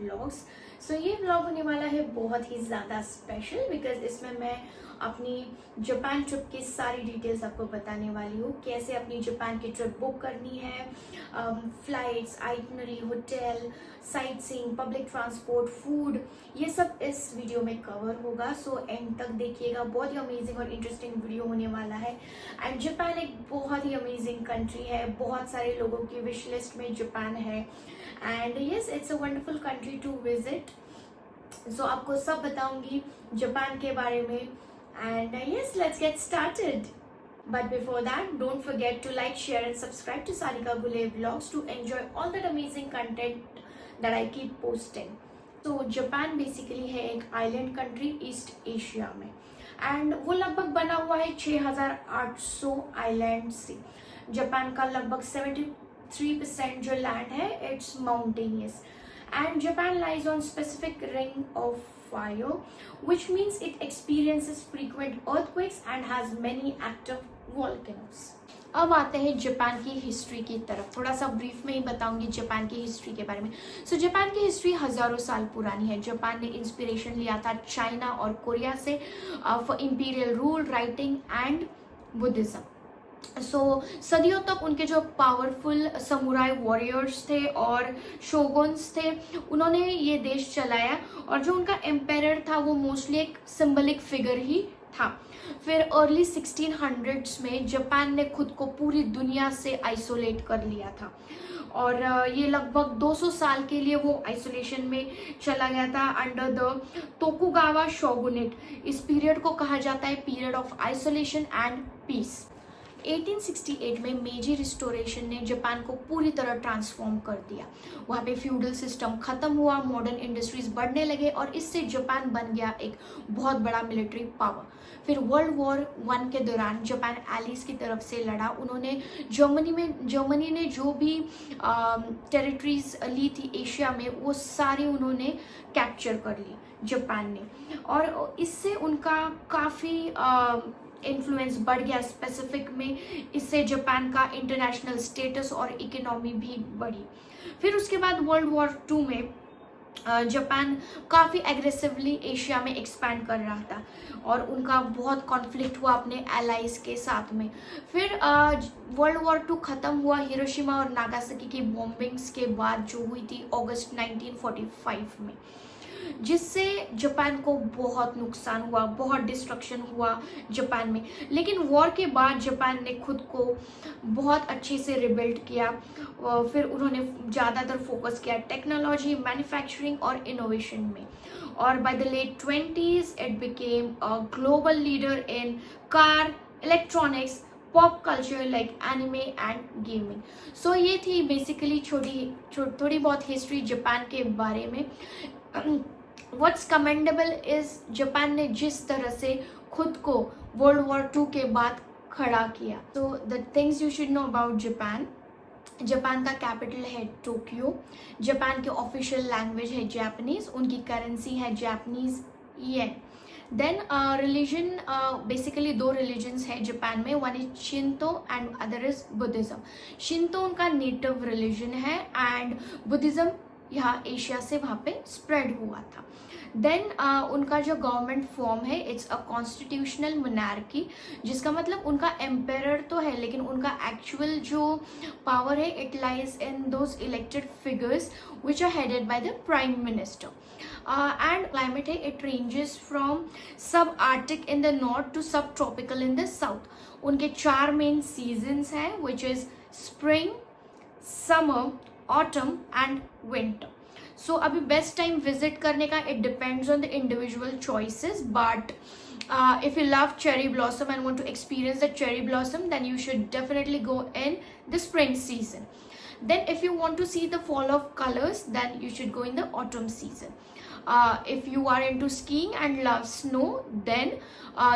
Vlogs. सो ये vlog होने वाला है बहुत ही ज़्यादा स्पेशल बिकॉज इसमें मैं अपनी जापान ट्रिप की सारी डिटेल्स आपको बताने वाली हूँ। कैसे अपनी जापान की ट्रिप बुक करनी है, flights, itinerary, hotel, sight seeing, public transport, food, ये सब इस वीडियो में कवर होगा। सो एंड तक देखिएगा, बहुत ही अमेजिंग और इंटरेस्टिंग वीडियो होने वाला है। एंड जापान एक बहुत ही अमेजिंग कंट्री है, बहुत सारे लोगों की विश लिस्ट में जापान है। And yes, it's a wonderful country to visit. So आपको सब बताऊंगी जापान के बारे में। And yes, let's get started. But before that, don't forget to like, share and subscribe to Sarika Gule Vlogs to enjoy all that amazing content that I keep posting. तो Japan basically है एक island country east Asia में, and वो लगभग बना हुआ है 6800 island से। जापान का लगभग 73% जो लैंड है it's mountainous, and Japan lies on specific ring of fire, which means it experiences frequent earthquakes and has many active volcanoes. अब आते हैं जापान की हिस्ट्री की तरफ। थोड़ा सा ब्रीफ में ही बताऊंगी जापान की हिस्ट्री के बारे में। सो जापान की हिस्ट्री हजारों साल पुरानी है। जापान ने इंस्पिरेशन लिया था चाइना और कोरिया से for imperial rule, writing and Buddhism. सदियों तक उनके जो पावरफुल समुराई वॉरियर्स थे और शोगुन्स थे, उन्होंने ये देश चलाया, और जो उनका एम्पायर था वो मोस्टली एक सिंबलिक फिगर ही था। फिर अर्ली 1600s में जापान ने खुद को पूरी दुनिया से आइसोलेट कर लिया था, और ये लगभग 200 साल के लिए वो आइसोलेशन में चला गया था अंडर द तोकुगावा शोगुनेट। इस पीरियड को कहा जाता है period of isolation and peace. 1868 में मेजी रिस्टोरेशन ने जापान को पूरी तरह ट्रांसफॉर्म कर दिया। वहाँ पे फ्यूडल सिस्टम खत्म हुआ, मॉडर्न इंडस्ट्रीज बढ़ने लगे, और इससे जापान बन गया एक बहुत बड़ा मिलिट्री पावर। फिर वर्ल्ड वॉर 1 के दौरान जापान एलिस की तरफ से लड़ा। उन्होंने जर्मनी ने जो भी टेरिटरीज ली थी एशिया में, वो सारी उन्होंने कैप्चर कर ली जापान ने, और इससे उनका काफ़ी इन्फ्लुएंस बढ़ गया स्पेसिफिक में। इससे जापान का इंटरनेशनल स्टेटस और इकोनॉमी भी बढ़ी। फिर उसके बाद वर्ल्ड वॉर 2 में जापान काफ़ी एग्रेसिवली एशिया में एक्सपैंड कर रहा था, और उनका बहुत कॉन्फ्लिक्ट हुआ अपने एलाइज के साथ में। फिर वर्ल्ड वॉर 2 ख़त्म हुआ हिरोशिमा और नागासाकी की बॉम्बिंग्स के बाद, जो हुई थी अगस्त 1945 में, जिससे जापान को बहुत नुकसान हुआ, बहुत डिस्ट्रक्शन हुआ जापान में। लेकिन वॉर के बाद जापान ने खुद को बहुत अच्छे से रिबिल्ड किया। फिर उन्होंने ज़्यादातर फोकस किया टेक्नोलॉजी, मैन्युफैक्चरिंग और इनोवेशन में, और by the late 20s it became a global leader in car, electronics, pop culture like anime and gaming. So ये थी बेसिकली थोड़ी बहुत हिस्ट्री जापान के बारे में। What's commendable is जापान ने जिस तरह से खुद को वर्ल्ड वॉर 2 के बाद खड़ा किया। So the things you should know about Japan. Japan का कैपिटल है टोक्यो। जापान के ऑफिशियल लैंग्वेज है जापानीज, उनकी करेंसी है Japanese yen. Then religion, basically 2 religions है जापान में, one is Shinto and other is Buddhism. Shinto उनका native religion है, एंड बुद्धिज्म यहाँ एशिया से वहाँ पे स्प्रेड हुआ था। देन उनका जो गवर्नमेंट फॉर्म है इट्स अ कॉन्स्टिट्यूशनल मोनार्की, जिसका मतलब उनका एम्पायर तो है, लेकिन उनका एक्चुअल जो पावर है it lies in those elected figures which are headed by the prime minister. And climate है it ranges from sub arctic in the north to sub tropical in the south. उनके 4 main seasons हैं which is spring, summer, autumn and winter. So अभी best time visit करने का it depends on the individual choices, but if you love cherry blossom and want to experience the cherry blossom, then you should definitely go in the spring season. Then if you want to see the fall of colors, then you should go in the autumn season. If you are into skiing and love snow, then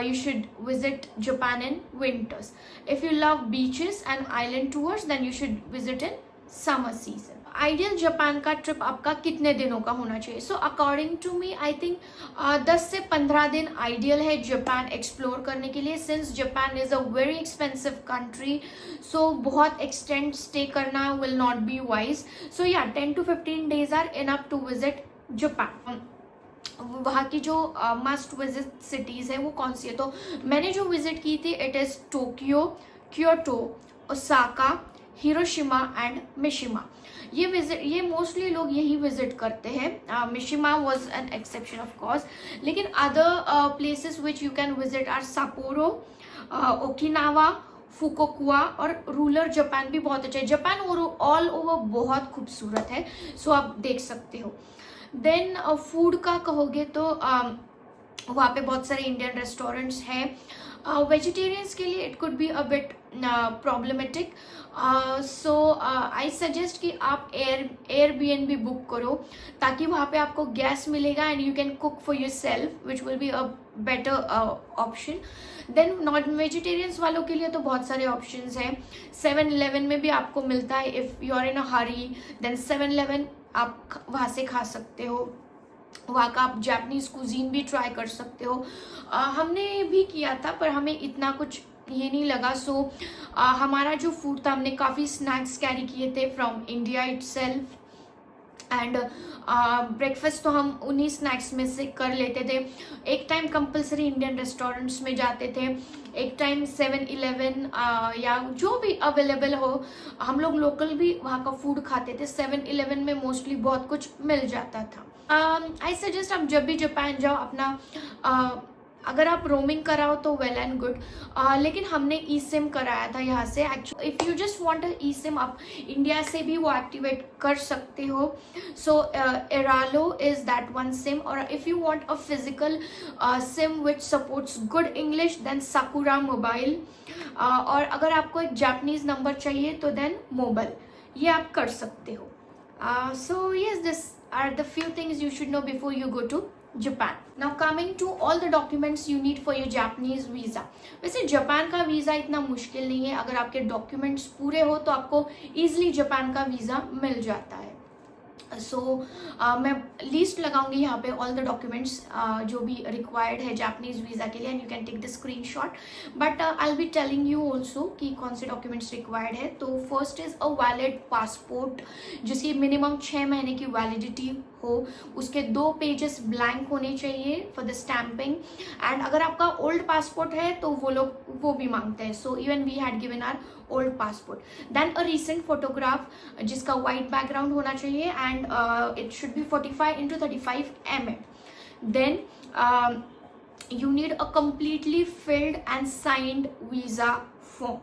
you should visit Japan in winters. If you love beaches and island tours, then you should visit in summer season. Ideal Japan का trip आपका कितने दिनों का होना चाहिए? So according to me I think 10 से 15 दिन ideal है जापान एक्सप्लोर करने के लिए, since Japan is a very expensive country. So बहुत एक्सटेंड स्टे करना will not be wise. So या 10 to 15 days are enough to visit Japan, वहाँ की जो मस्ट विजिट सिटीज़ है वो कौन सी है? तो मैंने जो विजिट की थी it is Tokyo, Kyoto, Osaka, Hiroshima and Mishima. ये मोस्टली लोग यही विजिट करते हैं। Mishima was an exception of course, लेकिन other places which you can visit are Sapporo, Okinawa, Fukuoka और रूरल जापान भी बहुत अच्छा है। जापान ऑल ओवर बहुत खूबसूरत है, सो आप देख सकते हो। देन फूड का कहोगे तो वहाँ पे बहुत सारे इंडियन रेस्टोरेंट्स हैं। वेजिटेरियंस के लिए it could be a bit problematic, so I suggest कि आप एयरबीएनबी बुक करो, ताकि वहाँ पे आपको गैस मिलेगा and you can cook for yourself, which will be a better option. Then non vegetarians वालों के लिए तो बहुत सारे ऑप्शंस हैं। 7-Eleven में भी आपको मिलता है, if you are in a hurry then 7-Eleven आप वहाँ से खा सकते हो। वहाँ का आप जापानीज कुजीन भी ट्राई कर सकते हो। हमने भी किया था पर हमें इतना कुछ ये नहीं लगा, सो हमारा जो फूड था हमने काफ़ी स्नैक्स कैरी किए थे from India itself and breakfast तो हम उन्हीं स्नैक्स में से कर लेते थे। एक टाइम कंपलसरी इंडियन रेस्टोरेंट्स में जाते थे, एक टाइम 7-Eleven या जो भी अवेलेबल हो, हम लोग लोकल भी वहाँ का फूड खाते थे। 7-Eleven में मोस्टली बहुत कुछ मिल जाता था। आई सजेस्ट आप जब भी जापान जाओ अपना अगर आप रोमिंग कराओ तो वेल एंड गुड, लेकिन हमने ई सिम कराया था यहाँ से। Actually if you just want a e SIM आप इंडिया से भी वो एक्टिवेट कर सकते हो। So Airalo is that one SIM, और if you want a physical SIM which supports good English then Sakura mobile, और अगर आपको एक जापानीज नंबर चाहिए तो देन मोबाइल, ये आप कर सकते हो। So yes, this are the few things you should know before you go to Japan. Now coming to all the documents you need for your Japanese visa. वैसे Japan का visa इतना मुश्किल नहीं है, अगर आपके डॉक्यूमेंट्स पूरे हो तो आपको ईजिली जापान का वीज़ा मिल जाता है। मैं लिस्ट लगाऊंगी यहाँ पे ऑल द डॉक्यूमेंट्स जो भी रिक्वायर्ड है जापानीज वीज़ा के लिए, and you can take the screenshot, but I will be telling you also कि कौन से डॉक्यूमेंट्स रिक्वायर्ड है। तो first is a valid passport जिसकी मिनिमम 6 महीने की वैलिडिटी हो, उसके 2 पेजेस ब्लैंक होने चाहिए फॉर द स्टैम्पिंग, एंड अगर आपका ओल्ड पासपोर्ट है तो वो लोग वो भी मांगते हैं। So even we had given our old passport. Then a recent photograph जिसका वाइट बैकग्राउंड होना चाहिए and it should be 45x35 mm. Then you need a completely filled and signed visa form.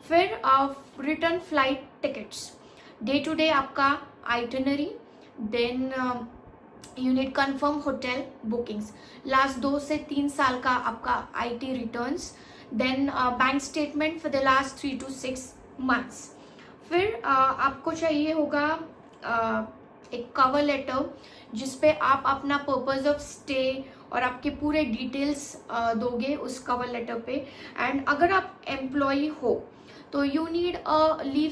फिर return flight tickets, day to day आपका itinerary, then you need confirm hotel bookings, last 2 से 3 साल का आपका IT returns, then bank statement for the last 3 to 6 months. फिर आपको चाहिए होगा एक कवर लेटर जिसपे आप अपना पर्पस ऑफ स्टे और आपके पूरे डिटेल्स दोगे उस कवर लेटर पे। एंड अगर आप एम्प्लॉई हो तो you need a leave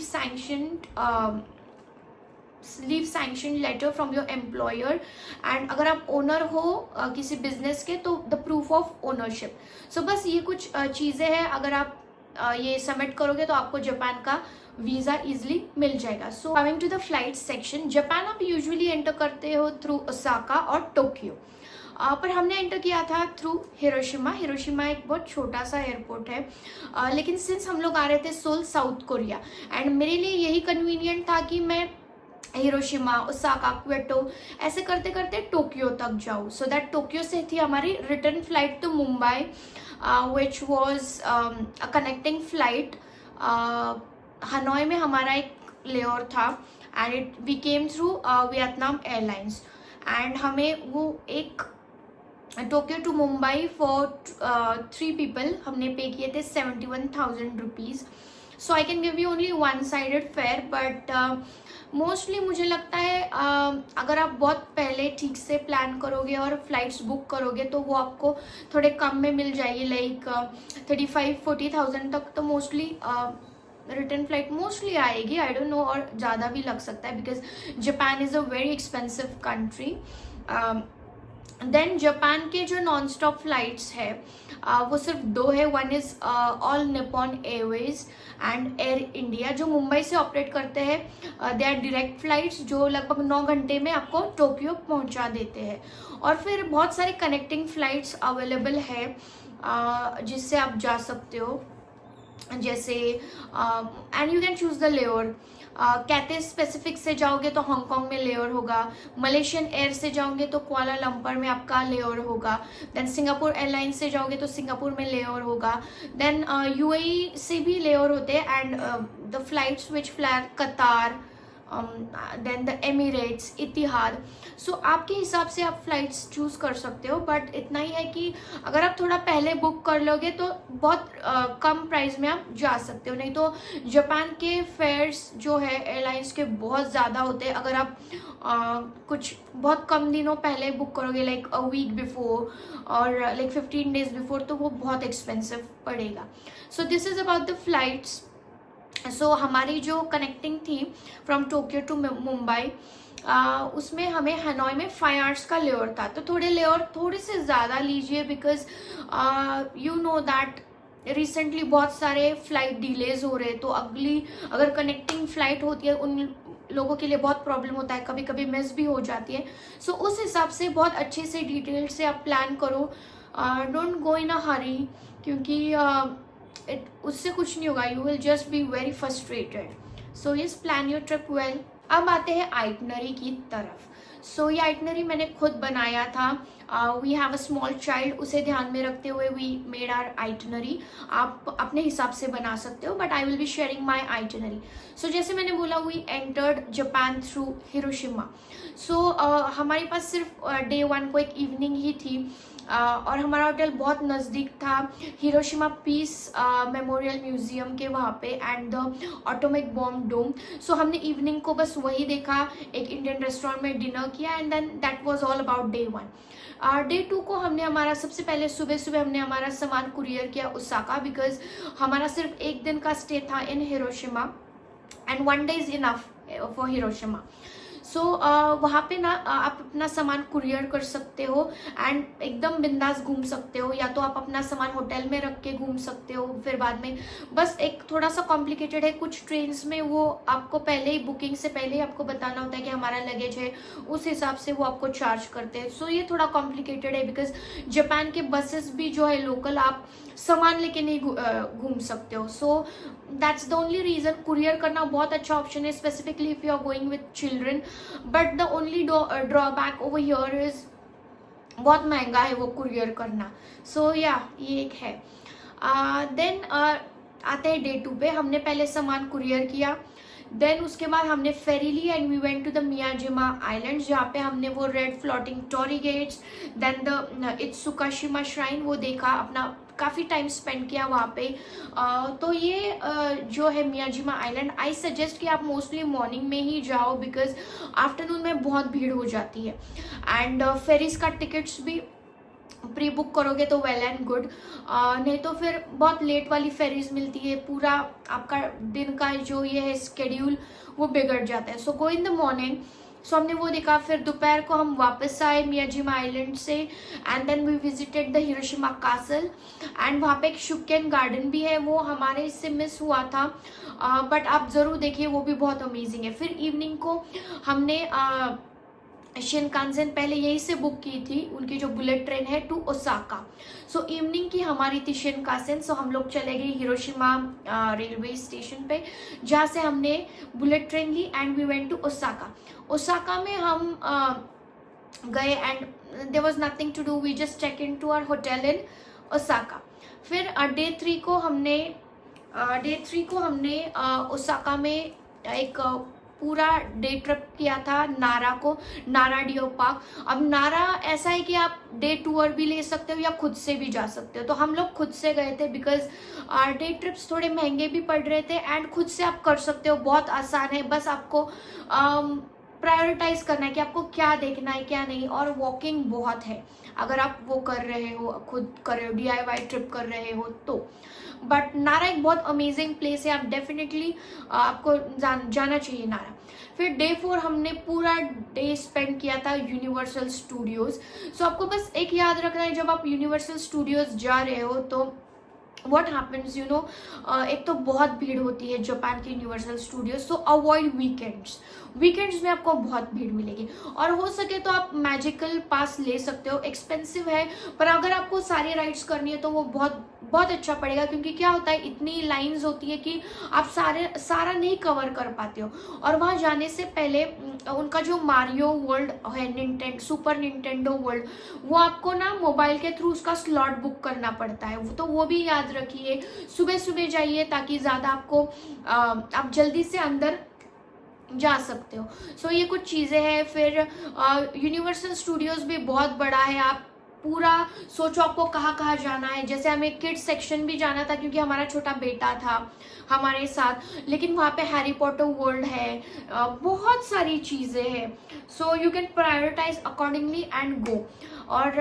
sanction letter from your employer, and अगर आप ओनर हो किसी बिजनेस के तो the proof of ownership. So बस ये कुछ चीज़ें हैं, अगर आप ये सबमिट करोगे तो आपको जापान का वीज़ा इजिली मिल जाएगा। So coming to the flight section, Japan आप यूजुअली एंटर करते हो थ्रू ओसाका और टोक्यो, पर हमने एंटर किया था थ्रू हिरोशिमा। हिरोशिमा एक बहुत छोटा सा एयरपोर्ट है, लेकिन सिंस हम लोग आ रहे थे सोल साउथ कोरिया, एंड मेरे लिए यही कन्वीनियंट था कि मैं हिरोशिमा, ओसाका, क्योटो ऐसे करते करते टोक्यो तक जाऊँ, सो दैट टोक्यो से थी हमारी return flight to Mumbai which was a connecting flight. Hanoi में हमारा एक लेओवर था and we came through Vietnam Airlines, and हमें वो एक Tokyo to Mumbai for 3 people हमने पे किए थे 71,000 rupees. So I can give you only one sided fare, but mostly मुझे लगता है अगर आप बहुत पहले ठीक से प्लान करोगे और फ्लाइट्स बुक करोगे तो वो आपको थोड़े कम में मिल जाएगी, लाइक 35-40,000 तक तो मोस्टली रिटर्न फ्लाइट मोस्टली आएगी, आई डोंट नो, और ज़्यादा भी लग सकता है because Japan is a very expensive country. Then Japan के जो नॉन स्टॉप फ्लाइट्स है वो सिर्फ दो है, one is all Nippon Airways and air India, जो मुंबई से ऑपरेट करते हैं। दे आर डायरेक्ट फ्लाइट्स जो लगभग 9 घंटे में आपको टोक्यो पहुंचा देते हैं। और फिर बहुत सारे कनेक्टिंग फ्लाइट्स अवेलेबल है जिससे आप जा सकते हो, जैसे and you can choose the layer. Cathay specific से जाओगे तो हांगकांग में लेयर होगा, मलेशियन एयर से जाओगे तो कुआलालंपुर में आपका लेयर होगा, देन सिंगापुर एयरलाइंस से जाओगे तो सिंगापुर में लेयर होगा, देन यूएई से भी लेयर होते हैं, and the flights which fly कतार, देन द एमिरेट्स, इतिहाद। सो आपके हिसाब से आप फ्लाइट्स चूज कर सकते हो, बट इतना ही है कि अगर आप थोड़ा पहले बुक कर लोगे तो बहुत कम प्राइस में आप जा सकते हो, नहीं तो जापान के फेयर्स जो है एयरलाइंस के बहुत ज़्यादा होते हैं। अगर आप कुछ बहुत कम दिनों पहले बुक करोगे, लाइक अ वीक बिफोर और लाइक 15 डेज बिफोर, तो वो बहुत एक्सपेंसिव पड़ेगा। So this is about the flights. So हमारी जो कनेक्टिंग थी फ्रॉम टोक्यो टू मुंबई, उसमें हमें हनोई में 5 आवर्स का लेयर था, तो लेयर थोड़े से ज़्यादा लीजिए, because you know that recently बहुत सारे फ्लाइट डिलेज हो रहे हैं, तो अगर कनेक्टिंग फ्लाइट होती है उन लोगों के लिए बहुत प्रॉब्लम होता है, कभी कभी मिस भी हो जाती है। सो उस हिसाब से बहुत अच्छे से डिटेल से आप प्लान करो, डोंट गो इन अ हरी, क्योंकि उससे कुछ नहीं होगा, you will just be very frustrated. So yes, plan your trip well. अब आते हैं आइटनरी की तरफ। सो ये आइटनरी मैंने खुद बनाया था, we have a small child, उसे ध्यान में रखते हुए वी मेड आर आइटनरी। आप अपने हिसाब से बना सकते हो, but I will be sharing my itinerary. So जैसे मैंने बोला, we entered Japan through Hiroshima. So हमारे पास सिर्फ डे 1 को एक इवनिंग ही थी, और हमारा होटल बहुत नज़दीक था हिरोशिमा पीस मेमोरियल म्यूजियम के वहाँ पे, and the atomic bomb dome. So हमने इवनिंग को बस वही देखा, एक इंडियन रेस्टोरेंट में डिनर किया, and then that was all about day 1। Day 2 को हमने हमारा सबसे पहले सुबह हमने हमारा सामान कुरियर किया ओसाका, बिकॉज हमारा सिर्फ एक दिन का स्टे था in Hiroshima, and 1 day is enough for Hiroshima. So वहाँ पे ना आप अपना सामान कुरियर कर सकते हो एंड एकदम बिंदास घूम सकते हो, या तो आप अपना सामान होटल में रख के घूम सकते हो। फिर बाद में बस एक थोड़ा सा कॉम्प्लिकेटेड है, कुछ ट्रेन्स में वो आपको पहले ही बुकिंग से पहले ही आपको बताना होता है कि हमारा लगेज है, उस हिसाब से वो आपको चार्ज करते हैं। सो ये थोड़ा कॉम्प्लिकेटेड है, बिकॉज जापान के बसेस भी जो है लोकल, आप सामान लेके नहीं घूम सकते हो। So that's the only reason. Courier करना बहुत अच्छा ऑप्शन है, specifically if you are going with children, but the only drawback over here is बहुत महंगा है वो कुरियर करना। सो या ये एक है। देन आते हैं डे 2 पे। हमने पहले सामान कुरियर किया, देन उसके बाद हमने फेरी ली and we went to the Miyajima island, जहाँ पे हमने वो red floating torii gates, then the Itsukushima shrine वो देखा, अपना काफ़ी टाइम स्पेंड किया वहाँ पे। तो ये जो है मियाजिमा आइलैंड, आई सजेस्ट कि आप मोस्टली मॉर्निंग में ही जाओ, बिकॉज आफ्टरनून में बहुत भीड़ हो जाती है। एंड फेरीज का टिकट्स भी प्री बुक करोगे तो वेल एंड गुड, नहीं तो फिर बहुत लेट वाली फेरीज मिलती है, पूरा आपका दिन का जो ये है स्केड्यूल वो बिगड़ जाता है। सो गो इन द मॉर्निंग। सो हमने वो देखा, फिर दोपहर को हम वापस आए मियाजिमा आइलैंड से, and then we visited the Hiroshima castle, एंड वहाँ पे एक शुकेन गार्डन भी है, वो हमारे इससे मिस हुआ था, बट आप ज़रूर देखिए, वो भी बहुत अमेजिंग है। फिर इवनिंग को हमने शिनकानसेन पहले यहीं से बुक की थी, उनकी जो बुलेट ट्रेन है टू ओसाका। सो इवनिंग की हमारी थी शिनकानसेन। सो हम लोग चले गए हिरोशिमा रेलवे स्टेशन पे, जहाँ से हमने बुलेट ट्रेन ली and we went to Osaka. Osaka में हम गए and there was nothing to do, we just check in to our hotel in Osaka. फिर डे 3 को हमने ओसाका में एक पूरा डे ट्रिप किया था नारा डियर पार्क। अब नारा ऐसा है कि आप डे टूर भी ले सकते हो या खुद से भी जा सकते हो, तो हम लोग खुद से गए थे, बिकॉज डे ट्रिप्स थोड़े महंगे भी पड़ रहे थे, एंड खुद से आप कर सकते हो, बहुत आसान है। बस आपको प्रायोरिटाइज करना है कि आपको क्या देखना है क्या नहीं। और वॉकिंग बहुत है, अगर आप वो कर रहे हो, खुद कर रहे हो, DIY ट्रिप कर रहे हो तो। बट नारा एक बहुत अमेजिंग प्लेस है, आप डेफिनेटली आपको जाना चाहिए नारा। फिर डे 4 हमने पूरा डे स्पेंड किया था यूनिवर्सल स्टूडियोज। सो आपको बस एक याद रखना है, जब आप यूनिवर्सल स्टूडियोज जा रहे हो तो what happens you know, एक तो बहुत भीड़ होती है जापान के यूनिवर्सल स्टूडियो, सो अवॉइड वीकेंड्स में आपको बहुत भीड़ मिलेगी। और हो सके तो आप मैजिकल पास ले सकते हो, एक्सपेंसिव है पर अगर आपको सारी राइड्स करनी है तो वो बहुत बहुत अच्छा पड़ेगा, क्योंकि क्या होता है इतनी लाइंस होती है कि आप सारा नहीं कवर कर पाते हो। और वहाँ जाने से पहले उनका जो मारियो वर्ल्ड है, सुपर निंटेंडो वर्ल्ड, वो आपको ना मोबाइल के थ्रू उसका स्लॉट बुक करना पड़ता है, तो वो भी याद रखिए। सुबह सुबह जाइए ताकि ज़्यादा आपको आप जल्दी से अंदर जा सकते हो। सो ये कुछ चीज़ें हैं। फिर यूनिवर्सल स्टूडियोज भी बहुत बड़ा है, आप पूरा सोचो आपको कहाँ कहाँ जाना है। जैसे हमें किड्स सेक्शन भी जाना था क्योंकि हमारा छोटा बेटा था हमारे साथ, लेकिन वहाँ पे हैरी पॉटर वर्ल्ड है, बहुत सारी चीज़ें हैं। So you can prioritise accordingly and go. और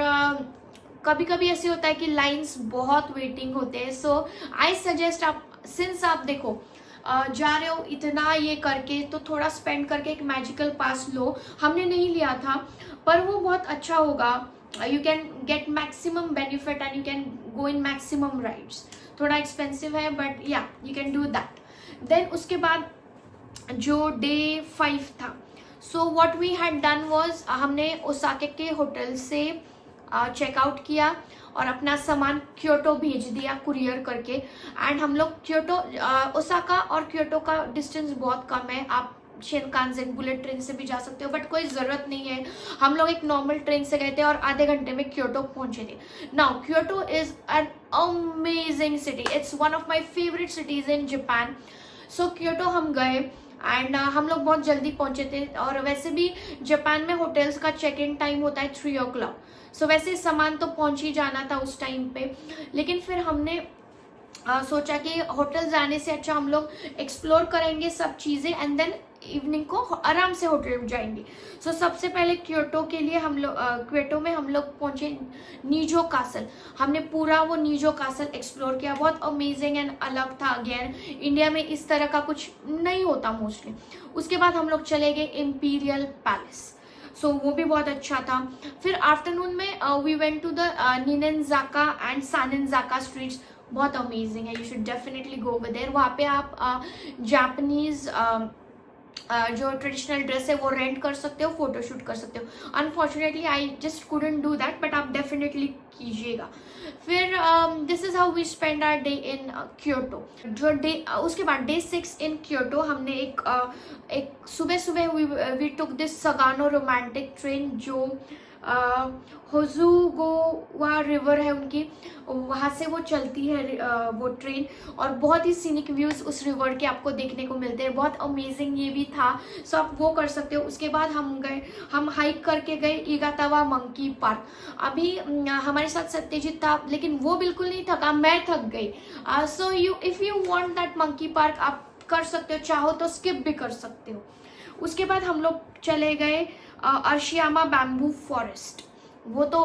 कभी कभी ऐसे होता है कि लाइंस बहुत वेटिंग होते हैं, सो आई सजेस्ट आप, सिंस आप देखो जा रहे हो इतना ये करके, तो थोड़ा स्पेंड करके एक मैजिकल पास लो। हमने नहीं लिया था पर वो बहुत अच्छा होगा, you can get maximum benefit and you can go in maximum rides. थोड़ा एक्सपेंसिव है but yeah you can do that. Then उसके बाद जो डे 5 था, so what we had done was, हमने ओसाका के होटल से चेकआउट किया और अपना सामान क्योटो भेज दिया कुरियर करके। एंड हम लोग क्योटो, ओसाका और क्योटो का डिस्टेंस बहुत कम है, आप शिनकानसेन बुलेट ट्रेन से भी जा सकते हो, बट कोई ज़रूरत नहीं है। हम लोग एक नॉर्मल ट्रेन से गए थे और आधे घंटे में क्योटो पहुंचे थे। Now Kyoto is an amazing city, it's one of my favourite cities in Japan. So Kyoto हम गए एंड हम लोग बहुत जल्दी पहुंचे थे। और वैसे भी जापान में होटल्स का चेक इन टाइम होता है 3 o'clock, सो वैसे सामान तो पहुंच ही जाना था उस टाइम पे। लेकिन फिर हमने सोचा कि होटल जाने से अच्छा हम लोग एक्सप्लोर करेंगे सब चीज़ें एंड देन इवनिंग को आराम से होटल जाएंगे। सो सबसे पहले क्योटो के लिए हम लोग क्योटो में हम लोग पहुंचे नीजो कासल। हमने पूरा वो नीजो कासल एक्सप्लोर किया, बहुत अमेजिंग एंड अलग था। अगेन इंडिया में इस तरह का कुछ नहीं होता मोस्टली। उसके बाद हम लोग चले गए इम्पीरियल पैलेस, सो वो भी बहुत अच्छा था। फिर आफ्टरनून में we went to the Ninenzaka and Sannenzaka streets, बहुत अमेजिंग है, you should definitely go over there. वहाँ पे आप जापानीज जो ट्रेडिशनल ड्रेस है वो रेंट कर सकते हो, फोटोशूट कर सकते हो। Unfortunately I just couldn't do that, but आप डेफिनेटली कीजिएगा। फिर this is how we spend our day in Kyoto. जो डे उसके बाद डे 6 इन क्योटो, हमने एक सुबह सुबह we took this Sagano romantic train, जो होजुगोवा रिवर है उनकी, वहाँ से वो चलती है वो ट्रेन। और बहुत ही सीनिक व्यूज़ उस रिवर के आपको देखने को मिलते हैं, बहुत अमेजिंग ये भी था। सो आप वो कर सकते हो। उसके बाद हम हाइक करके गए ईगातावा मंकी पार्क। अभी हमारे साथ सत्यजीत था लेकिन वो बिल्कुल नहीं थका, मैं थक गई। So if you want that monkey park आप कर सकते हो, चाहो तो स्किप भी कर सकते हो। उसके बाद हम लोग चले गए अरशियामा बैम्बू फॉरेस्ट। वो तो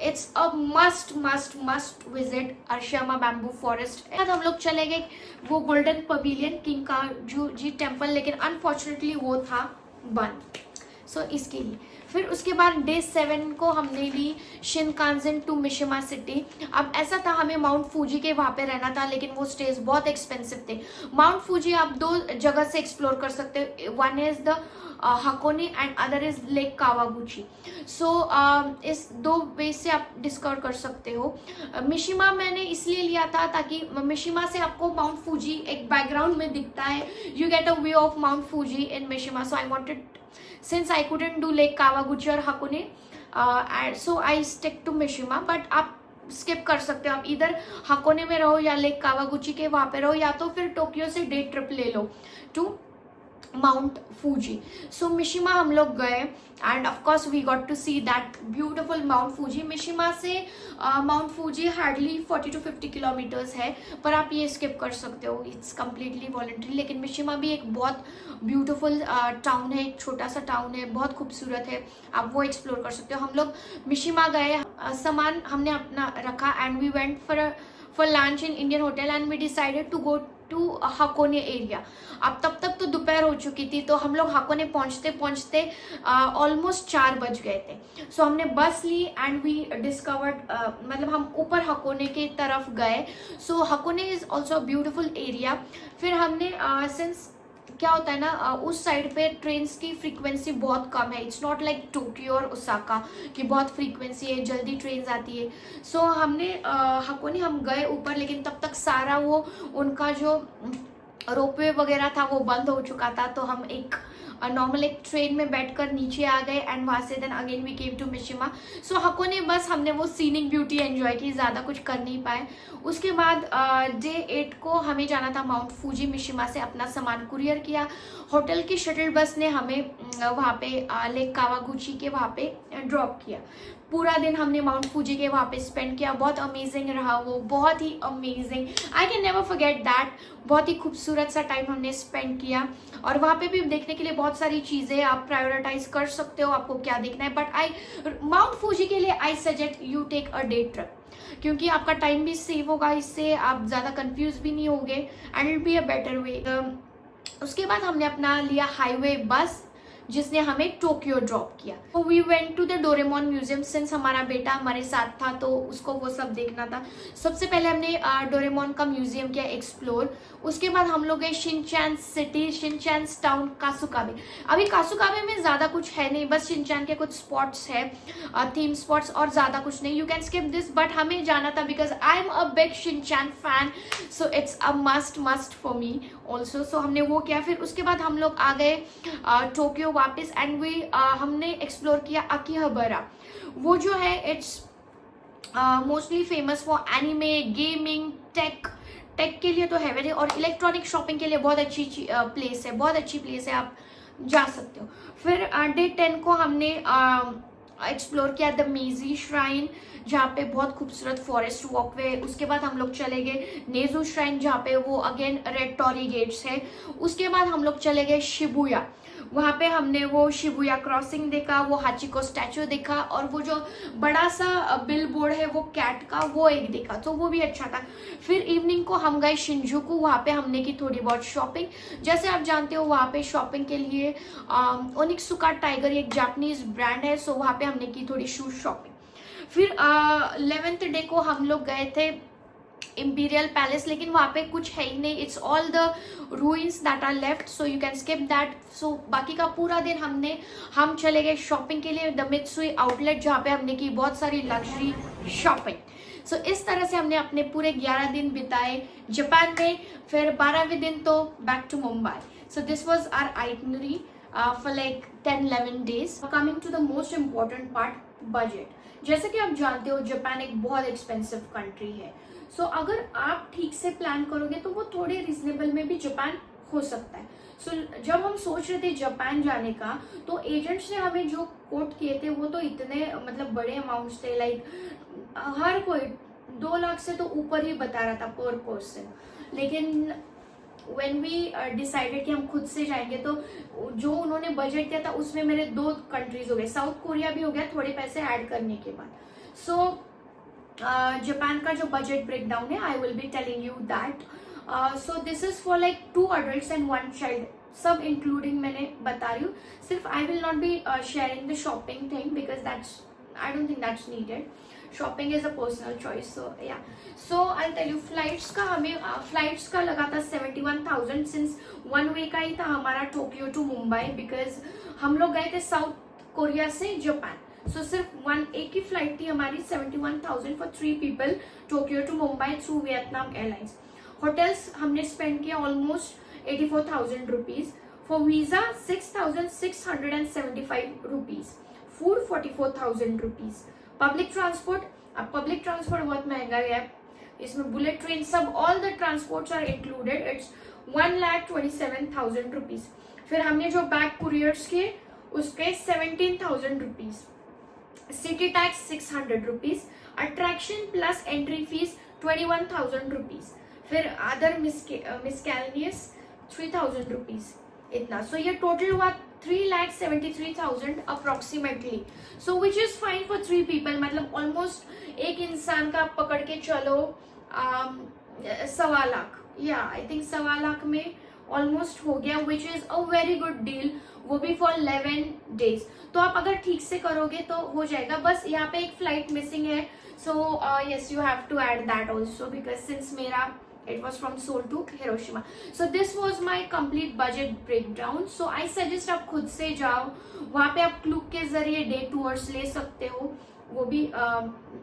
it's a must visit Arashiyama bamboo forest. बाद हम लोग चले गए वो गोल्डन पवेलियन किंग का जी टेम्पल, लेकिन अनफॉर्चुनेटली वो था बंद, सो इसके लिए। फिर उसके बाद डे 7 को हमने ली शिनकानसेन टू मिशिमा सिटी। अब ऐसा था हमें माउंट फूजी के वहाँ पे रहना था, लेकिन वो स्टेज बहुत एक्सपेंसिव थे। माउंट फूजी आप 2 जगह से एक्सप्लोर कर सकते हो, one is the Hakone and other is lake Kawaguchi. So इस 2 वे से आप डिस्कवर कर सकते हो। मिशिमा मैंने इसलिए लिया था ताकि मिशिमा से आपको माउंट फूजी एक बैकग्राउंड में दिखता है, you get a view of mount Fuji in Mishima. So I wanted, since I couldn't do Lake Kawaguchi or Hakone, so I stick to Mishima। but आप स्किप कर सकते हो, आप इधर हाकोने में रहो या लेक कावागुची के वहाँ पे रहो, या तो फिर टोक्यो से डे ट्रिप ले लो to mount Fuji. So Mishima हम लोग गए and of course we got to see that beautiful mount Fuji. Mishima से mount Fuji hardly 40 to 50 kilometres है, पर आप ये स्किप कर सकते हो, इट्स कम्प्लीटली वॉलंटरी। लेकिन मिशिमा भी एक बहुत ब्यूटीफुल टाउन है, एक छोटा सा टाउन है, बहुत खूबसूरत है, आप वो एक्सप्लोर कर सकते हो। हम लोग मिशिमा गए, सामान हमने अपना रखा and we went for lunch in Indian hotel and we decided to go to Hakone area. अब तब तक तो दोपहर हो चुकी थी, तो हम लोग हाकोने पहुंचते पहुंचते ऑलमोस्ट 4 बज गए थे। सो हमने बस ली एंड वी डिस्कवर्ड, मतलब हम ऊपर हाकोने की तरफ गए। सो हाकोने इज ऑल्सो ब्यूटिफुल एरिया। फिर हमने सिंस क्या होता है ना, उस साइड पे ट्रेन्स की फ्रीक्वेंसी बहुत कम है, इट्स नॉट लाइक टोक्यो और ओसाका की बहुत फ्रीक्वेंसी है, जल्दी ट्रेन आती है। सो हमने हाकोने हम गए ऊपर, लेकिन तब तक सारा वो उनका जो रोपवे वगैरह था वो बंद हो चुका था। तो हम एक नॉर्मल एक ट्रेन में बैठकर नीचे आ गए एंड वहां से then again we came to Mishima. So Hakone बस हमने वो सीनिक ब्यूटी एंजॉय की, ज़्यादा कुछ कर नहीं पाए। उसके बाद डे 8 को हमें जाना था माउंट फूजी। मिशिमा से अपना सामान कुरियर किया, होटल की शटल बस ने हमें वहाँ पे लेक कावागुची के वहाँ पे ड्रॉप किया। पूरा दिन हमने माउंट फूजी के वहाँ पे स्पेंड किया, बहुत अमेजिंग रहा वो, बहुत ही amazing, I can never forget that. बहुत ही खूबसूरत सा टाइम हमने स्पेंड किया और वहाँ पे भी देखने के लिए बहुत सारी चीज़ें आप प्रायोरिटाइज कर सकते हो, आपको क्या देखना है। बट माउंट फूजी के लिए I suggest you take a day trip, क्योंकि आपका टाइम भी सेव होगा, इससे आप ज़्यादा कंफ्यूज भी नहीं होगे and it be a better way. उसके बाद हमने अपना लिया हाईवे बस, जिसने हमें टोक्यो ड्रॉप किया। तो we went to the Doraemon museum, since हमारा बेटा हमारे साथ था तो उसको वो सब देखना था। सबसे पहले हमने डोरेमोन का म्यूजियम किया एक्सप्लोर। उसके बाद हम लोग गए शिनचैन सिटी, शिनचैन टाउन, कासुकाबे। अभी कासुकाबे में ज़्यादा कुछ है नहीं, बस शिनचैन के कुछ स्पॉट्स है, थीम स्पॉट्स, और ज़्यादा कुछ नहीं। You can skip this, but हमें जाना था because I am a big Shinchan fan, so it's a must for me also. So हमने वो किया। फिर उसके बाद हम लोग आ गए टोक्यो वापस एंड वी हमने एक्सप्लोर किया अकीहाबरा। वो जो है it's mostly famous for anime, gaming, tech के लिए तो है वेरी, और इलेक्ट्रॉनिक शॉपिंग के लिए बहुत अच्छी प्लेस है, बहुत अच्छी प्लेस है, आप जा सकते हो। फिर डे 10 को हमने एक्सप्लोर किया द मेजी श्राइन, जहाँ पे बहुत खूबसूरत फॉरेस्ट वॉकवे। उसके बाद हम लोग चले गए नेजू श्राइन, जहाँ पे वो अगेन रेड टॉरी गेट्स है। उसके बाद हम लोग चले गए शिबुया, वहाँ पे हमने वो शिबुया क्रॉसिंग देखा, वो हाचिको स्टैचू देखा, और वो जो बड़ा सा बिल बोर्ड है वो कैट का, वो एक देखा, तो वो भी अच्छा था। फिर इवनिंग को हम गए शिंजुकू, वहाँ पे हमने की थोड़ी बहुत शॉपिंग। जैसे आप जानते हो वहाँ पे शॉपिंग के लिए ओनित्सुका टाइगर एक जापानीज ब्रांड है, सो वहाँ पे हमने की थोड़ी शूज शॉपिंग। फिर 11th डे को हम लोग गए थे इंपीरियल पैलेस, लेकिन वहाँ पे कुछ है ही नहीं, it's all the ruins that are left, so you can skip that. So बाकी का पूरा दिन हम चले गए शॉपिंग के लिए द मित्सुई आउटलेट, जहाँ पे हमने की बहुत सारी लग्जरी शॉपिंग। सो इस तरह से हमने अपने पूरे 11 दिन बिताए जापान में। फिर 12वें दिन तो back to Mumbai. So this was our itinerary for like 10-11 days. Coming to the most important part, budget. जैसे कि आप जानते हो जापान एक बहुत एक्सपेंसिव कंट्री है, सो अगर आप ठीक से प्लान करोगे तो वो थोड़े रिजनेबल में भी जापान हो सकता है। सो जब हम सोच रहे थे जापान जाने का, तो एजेंट्स ने हमें जो कोट किए थे वो तो इतने मतलब बड़े अमाउंट्स थे, लाइक हर कोई 2 लाख से तो ऊपर ही बता रहा था पर पर्सन। लेकिन when we decided कि हम खुद से जाएंगे, तो जो उन्होंने बजट दिया था उसमें मेरे 2 कंट्रीज हो गए, साउथ कोरिया भी हो गया थोड़े पैसे ऐड करने के बाद। सो जापान का जो बजट ब्रेकडाउन है, I will be telling you that. So this is for like 2 adults and 1 child, सब इंक्लूडिंग मैंने बता रही हूँ। सिर्फ I will not be sharing the shopping thing because that's, I don't think that's needed. Shopping is a personal choice, so yeah. So I tell you, flights का हमें flights का लगा था 71,000, सिंस 1 वे का ही था हमारा टोक्यो टू मुंबई, बिकॉज हम लोग गए थे साउथ कोरिया से जापान। सो सिर्फ एक ही फ्लाइट थी हमारी, 71,000 for 3 people, Tokyo to Mumbai through Vietnam Airlines. Hotels हमने स्पेंड किया almost 84,000 rupees, for visa 6,675 rupees, food 44,000 rupees, public transport, अब पब्लिक ट्रांसपोर्ट बहुत महंगा है, इसमें बुलेट ट्रेन सब all the transports are included. It's 1,27,000 rupees. फिर हमने जो बैग कुरियर्स के उसके 17,000 rupees. City tax 600 rupees. Attraction plus entry fees 21,000 rupees. फिर अदर मिसकैलनियस 3,000 रुपीज. इतना. सो ये टोटल हुआ 3,73,000 approximately. So which is fine for 3 people. मतलब ऑलमोस्ट एक इंसान का पकड़ के चलो 1.25 लाख. या आई थिंक 1.25 लाख में ऑलमोस्ट हो गया, which is a very good deal. वो भी फॉर 11 डेज. तो आप अगर ठीक से करोगे तो हो जाएगा. बस यहाँ पे एक फ्लाइट मिसिंग है. So yes, you have to add that also because since मेरा it was from Seoul to Hiroshima. So this was my complete budget breakdown. So I suggest आप खुद से जाओ, वहाँ पे आप क्लूक के जरिए डे टूर्स ले सकते हो, वो भी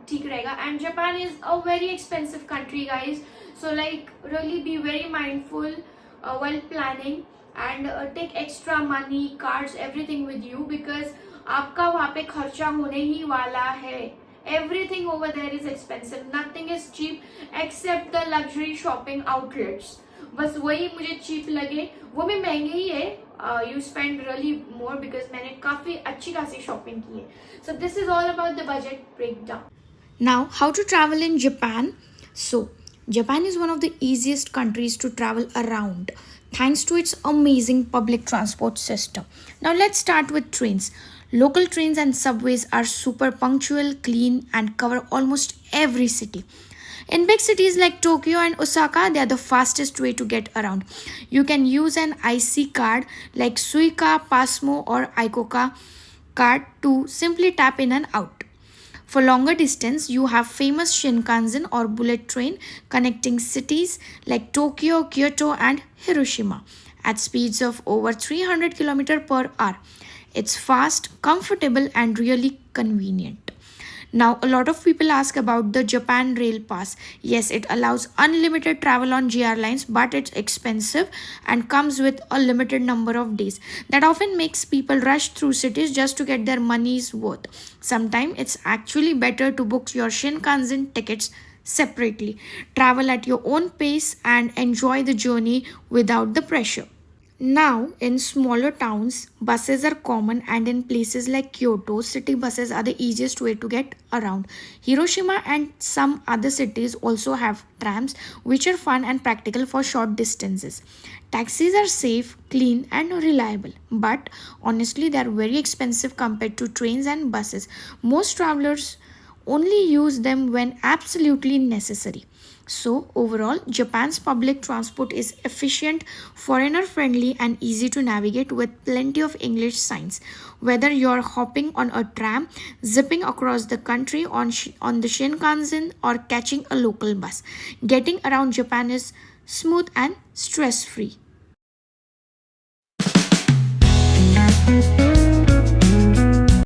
ठीक रहेगा. And Japan is a very expensive country guys. So like really be very mindful while planning and take extra money, cards, everything with you because आपका वहाँ पे खर्चा होने ही वाला है. Everything over there is expensive. Nothing is cheap except the luxury shopping outlets. बस वही मुझे cheap लगे. वो भी महंगे ही है. You spend really more because मैंने काफी अच्छी खासी shopping की है. So this is all about the budget breakdown. Now, how to travel in Japan? So, Japan is one of the easiest countries to travel around thanks to its amazing public transport system. Now, let's start with trains. Local trains and subways are super punctual, clean, and cover almost every city. In big cities like Tokyo and Osaka, they are the fastest way to get around. You can use an IC card like Suica, Pasmo, or Icoca card to simply tap in and out. For longer distance, you have famous Shinkansen or bullet train connecting cities like Tokyo, Kyoto, and Hiroshima at speeds of over 300 km per hour. It's fast, comfortable, and really convenient. Now, a lot of people ask about the Japan Rail Pass. Yes, it allows unlimited travel on JR lines, but it's expensive and comes with a limited number of days. That often makes people rush through cities just to get their money's worth. Sometimes it's actually better to book your Shinkansen tickets separately. Travel at your own pace and enjoy the journey without the pressure. Now, in smaller towns, buses are common, and in places like Kyoto, city buses are the easiest way to get around. Hiroshima and some other cities also have trams, which are fun and practical for short distances. Taxis are safe, clean, and reliable, but honestly, they are very expensive compared to trains and buses. Most travelers only use them when absolutely necessary. So, overall, Japan's public transport is efficient, foreigner friendly, and easy to navigate with plenty of English signs. Whether you're hopping on a tram, zipping across the country on the Shinkansen, or catching a local bus, getting around Japan is smooth and stress free.